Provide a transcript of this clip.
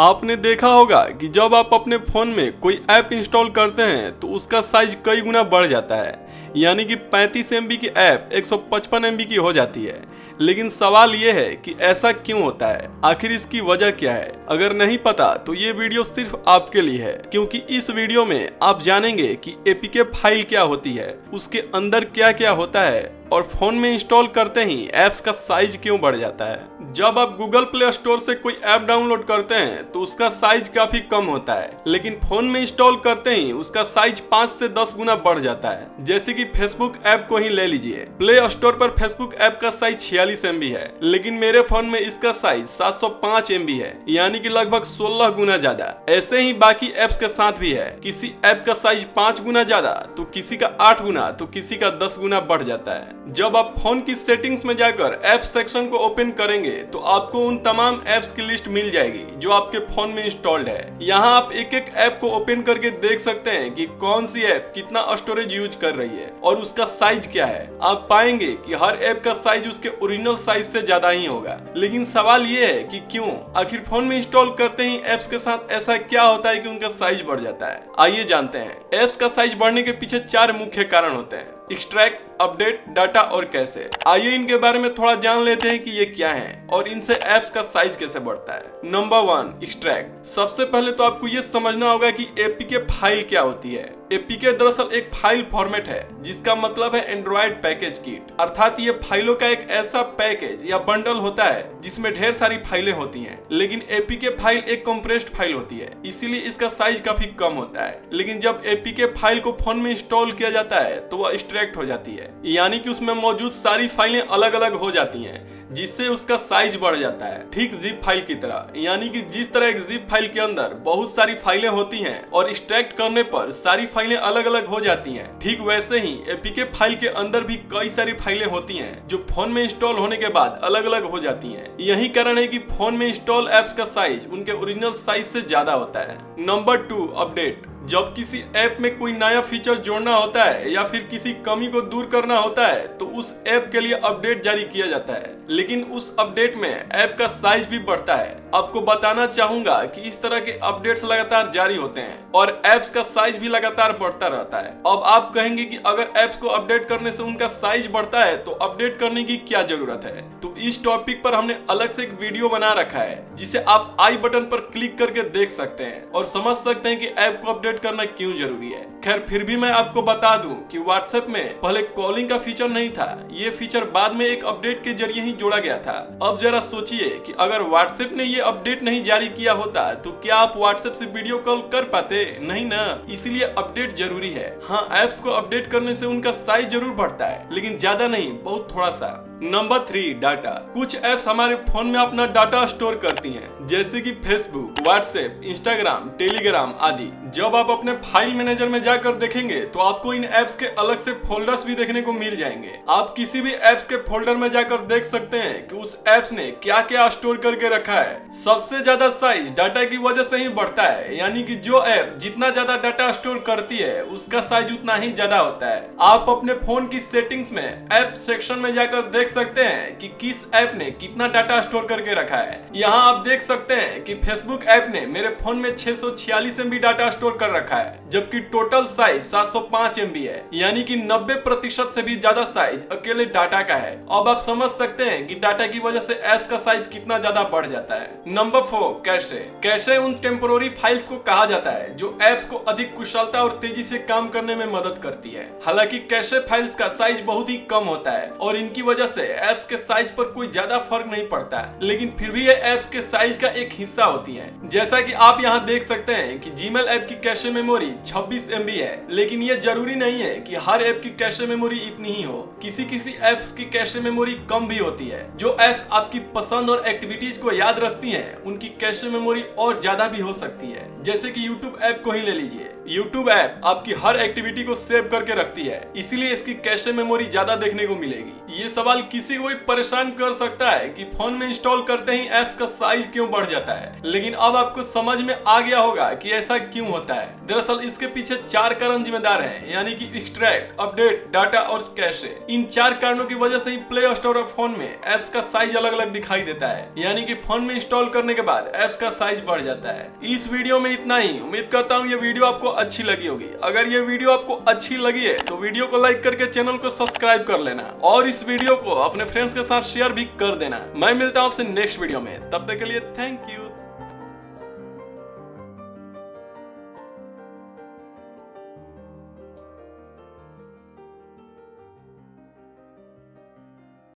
आपने देखा होगा कि जब आप अपने फ़ोन में कोई ऐप इंस्टॉल करते हैं तो उसका साइज कई गुना बढ़ जाता है, यानी कि 35 MB की ऐप 155 MB की हो जाती है। लेकिन सवाल ये है कि ऐसा क्यों होता है, आखिर इसकी वजह क्या है? अगर नहीं पता तो ये वीडियो सिर्फ आपके लिए है, क्योंकि इस वीडियो में आप जानेंगे कि एपीके फाइल क्या होती है, उसके अंदर क्या क्या होता है और फोन में इंस्टॉल करते ही ऐप्स का साइज क्यों बढ़ जाता है। जब आप गूगल प्ले स्टोर से कोई ऐप डाउनलोड करते हैं तो उसका साइज काफी कम होता है, लेकिन फोन में इंस्टॉल करते ही उसका साइज 5 से 10 गुना बढ़ जाता है। जैसे कि फेसबुक ऐप को ही ले लीजिए। प्ले स्टोर पर फेसबुक ऐप का साइज 46 MB है, लेकिन मेरे फोन में इसका साइज 705 MB है, यानी कि लगभग 16 गुना ज्यादा। ऐसे ही बाकी ऐप्स के साथ भी है। किसी ऐप का साइज 5 गुना ज्यादा तो किसी का 8 गुना तो किसी का 10 गुना बढ़ जाता है। जब आप फोन की सेटिंग्स में जाकर ऐप सेक्शन को ओपन करेंगे तो आपको उन तमाम ऐप्स की लिस्ट मिल जाएगी जो आपके फोन में इंस्टॉल्ड है। यहाँ आप एक एक ऐप को ओपन करके देख सकते हैं कि कौन सी ऐप कितना स्टोरेज यूज कर रही है और उसका साइज क्या है। आप पाएंगे कि हर ऐप का साइज उसके ओरिजिनल साइज से ज्यादा ही होगा। लेकिन सवाल ये है कि क्यों? आखिर फोन में इंस्टॉल करते ही ऐप्स के साथ ऐसा क्या होता है कि उनका साइज बढ़ जाता है? आइए जानते हैं। ऐप्स का साइज बढ़ने के पीछे 4 मुख्य कारण होते हैं: एक्सट्रैक्ट, अपडेट, डाटा और कैसे। आइए इनके बारे में थोड़ा जान लेते हैं कि ये क्या है और इनसे ऐप्स का साइज कैसे बढ़ता है। Number 1, extract. सबसे पहले तो आपको ये समझना होगा कि एपीके फाइल क्या होती है। एपीके दरअसल एक फाइल फॉर्मेट है जिसका मतलब है एंड्रॉइड पैकेज किट, अर्थात ये फाइलों का एक ऐसा पैकेज या बंडल होता है जिसमें ढेर सारी फाइलें होती हैं। लेकिन एपीके फाइल एक कंप्रेस्ड फाइल होती है, इसीलिए इसका साइज काफी कम होता है। लेकिन जब एपीके फाइल को फोन में इंस्टॉल किया जाता है तो वह एक्सट्रैक्ट हो जाती है, यानी कि उसमें मौजूद सारी फाइलें अलग अलग हो जाती हैं, जिससे उसका साइज बढ़ जाता है। ठीक जिप फाइल की तरह, यानी कि जिस तरह एक जिप फाइल के अंदर बहुत सारी फाइलें होती हैं और एक्सट्रैक्ट करने पर सारी फाइलें अलग अलग हो जाती हैं, ठीक वैसे ही एपीके फाइल के अंदर भी कई सारी फाइलें होती हैं जो फोन में इंस्टॉल होने के बाद अलग अलग हो जाती हैं। यही कारण है कि फोन में इंस्टॉल ऐप्स का साइज उनके ओरिजिनल साइज से ज्यादा होता है। Number 2, update. जब किसी ऐप में कोई नया फीचर जोड़ना होता है या फिर किसी कमी को दूर करना होता है तो उस ऐप के लिए अपडेट जारी किया जाता है, लेकिन उस अपडेट में ऐप का साइज भी बढ़ता है। आपको बताना चाहूंगा कि इस तरह के अपडेट्स लगातार जारी होते हैं और ऐप्स का साइज भी लगातार बढ़ता रहता है। अब आप कहेंगे कि अगर ऐप्स को अपडेट करने से उनका साइज बढ़ता है तो अपडेट करने की क्या जरूरत है? तो इस टॉपिक पर हमने अलग से एक वीडियो बना रखा है जिसे आप आई बटन पर क्लिक करके देख सकते हैं और समझ सकते हैं कि ऐप को अपडेट करना क्यों जरूरी है। खैर, फिर भी मैं आपको बता दूं कि व्हाट्सएप में पहले कॉलिंग का फीचर नहीं था, ये फीचर बाद में एक अपडेट के जरिए ही जोड़ा गया था। अब जरा सोचिए कि अगर व्हाट्सएप ने ये अपडेट नहीं जारी किया होता तो क्या आप व्हाट्सएप से वीडियो कॉल कर पाते? नहीं ना। इसीलिए अपडेट जरूरी है। हाँ, ऐप्स को अपडेट करने से उनका साइज जरूर बढ़ता है, लेकिन ज्यादा नहीं, बहुत थोड़ा सा। Number 3, data. कुछ ऐप्स हमारे फोन में अपना डाटा स्टोर करती हैं, जैसे कि फेसबुक, व्हाट्सएप, इंस्टाग्राम, टेलीग्राम आदि। जब आप अपने फाइल मैनेजर में जाकर देखेंगे तो आपको इन ऐप्स के अलग से फोल्डर्स भी देखने को मिल जाएंगे। आप किसी भी ऐप्स के फोल्डर में जाकर देख सकते हैं कि उस ऐप्स ने क्या क्या स्टोर करके रखा है। सबसे ज्यादा साइज डाटा की वजह से ही बढ़ता है, यानी कि जो ऐप जितना ज्यादा डाटा स्टोर करती है उसका साइज उतना ही ज्यादा होता है। आप अपने फोन की सेटिंग्स में ऐप सेक्शन में जाकर देख सकते हैं कि किस ऐप ने कितना डाटा स्टोर करके रखा है। यहाँ आप देख सकते हैं कि फेसबुक ऐप ने मेरे फोन में 646 MB डाटा स्टोर कर रखा है, जबकि टोटल साइज 705 MB है, यानी कि 90% से भी ज्यादा साइज अकेले डाटा का है। अब आप समझ सकते हैं कि डाटा की वजह से ऐप्स का साइज कितना ज्यादा बढ़ जाता है। Number 4, cache. कैशे उन टेम्पोररी फाइल्स को कहा जाता है जो ऐप्स को अधिक कुशलता और तेजी से काम करने में मदद करती है। हालांकि कैशे फाइल्स का साइज बहुत ही कम होता है और इनकी वजह से ऐप्स के साइज पर कोई ज्यादा फर्क नहीं पड़ता, लेकिन फिर भी ये ऐप्स के साइज का एक हिस्सा होती है। जैसा कि आप यहाँ देख सकते हैं कि जीमेल ऐप की कैशे मेमोरी 26 MB है, लेकिन ये जरूरी नहीं है कि हर ऐप की कैशे मेमोरी इतनी ही हो। किसी ऐप्स की कैशे मेमोरी कम भी होती है। जो ऐप्स आपकी पसंद और एक्टिविटीज को याद रखती हैं, उनकी कैशे मेमोरी और ज्यादा भी हो सकती है। जैसे कि YouTube ऐप को ही ले लीजिए। YouTube ऐप आपकी हर एक्टिविटी को सेव करके रखती है, इसीलिए इसकी कैशे मेमोरी ज्यादा देखने को मिलेगी। ये सवाल किसी को भी परेशान कर सकता है कि फोन में इंस्टॉल करते ही ऐप्स का साइज क्यों बढ़ जाता है, लेकिन अब आपको समझ में आ गया होगा कि ऐसा क्यों होता है। दरअसल इसके पीछे 4 कारण जिम्मेदार हैं, यानी कि एक्सट्रैक्ट, अपडेट, डाटा और कैशे। इन 4 कारणों की वजह से ही प्ले स्टोर और फोन में ऐप्स का साइज अलग अलग दिखाई देता है, यानी कि फोन में इंस्टॉल करने के बाद ऐप्स का साइज बढ़ जाता है। इस वीडियो में इतना ही। उम्मीद करता हूँ ये वीडियो आपको अच्छी लगी होगी। अगर ये वीडियो आपको अच्छी लगी है तो वीडियो को लाइक करके चैनल को सब्सक्राइब कर लेना और इस वीडियो को अपने फ्रेंड्स के साथ शेयर भी कर देना। मैं मिलता हूँ आपसे नेक्स्ट वीडियो में, तब तक के लिए थैंक यू।